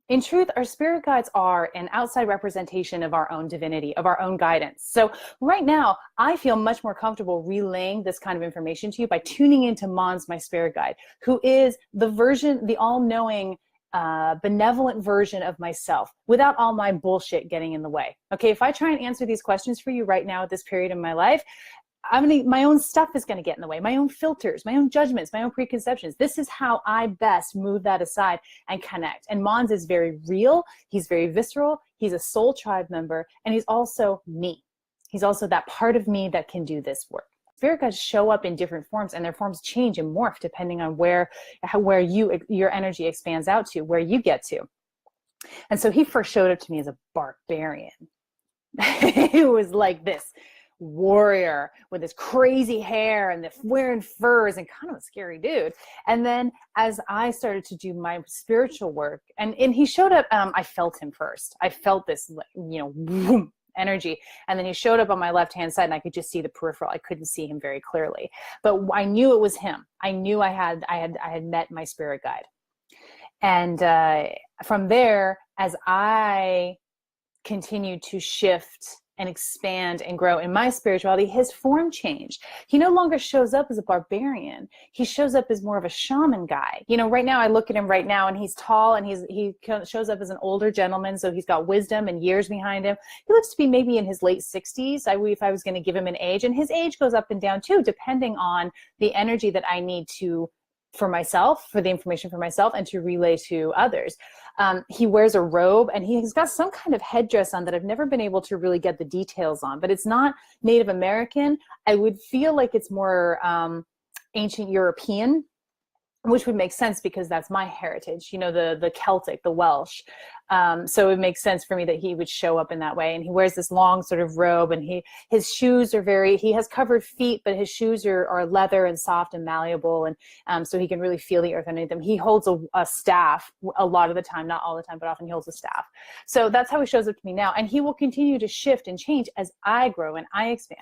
In truth, our spirit guides are an outside representation of our own divinity, of our own guidance. So right now, I feel much more comfortable relaying this kind of information to you by tuning into Monz, my spirit guide, who is the all-knowing, benevolent version of myself without all my bullshit getting in the way. Okay, if I try and answer these questions for you right now at this period in my life, my own stuff is going to get in the way, my own filters, my own judgments, my own preconceptions. This is how I best move that aside and connect. And Monz is very real. He's very visceral. He's a soul tribe member. And he's also me. He's also that part of me that can do this work. Spirit guides show up in different forms, and their forms change and morph depending on where your energy expands out to, where you get to. And so he first showed up to me as a barbarian. He was like this warrior with his crazy hair and wearing furs and kind of a scary dude. And then as I started to do my spiritual work, and he showed up, I felt him first. I felt this, whoom, energy. And then he showed up on my left-hand side and I could just see the peripheral. I couldn't see him very clearly, but I knew it was him. I knew I had met my spirit guide. And from there, as I continued to shift and expand and grow in my spirituality, his form changed. He no longer shows up as a barbarian. He shows up as more of a shaman guy. Right now I look at him right now and he's tall and he shows up as an older gentleman. So he's got wisdom and years behind him. He looks to be maybe in his late 60s. If I was going to give him an age, and his age goes up and down too, depending on the energy that I need for myself, for the information for myself, and to relay to others. He wears a robe and he's got some kind of headdress on that I've never been able to really get the details on, but it's not Native American. I would feel like it's more ancient European, which would make sense because that's my heritage, the Celtic, the Welsh. So it makes sense for me that he would show up in that way. And he wears this long sort of robe, and his shoes are he has covered feet, but his shoes are leather and soft and malleable. And so he can really feel the earth underneath them. He holds a staff a lot of the time, not all the time, but often he holds a staff. So that's how he shows up to me now. And he will continue to shift and change as I grow and I expand.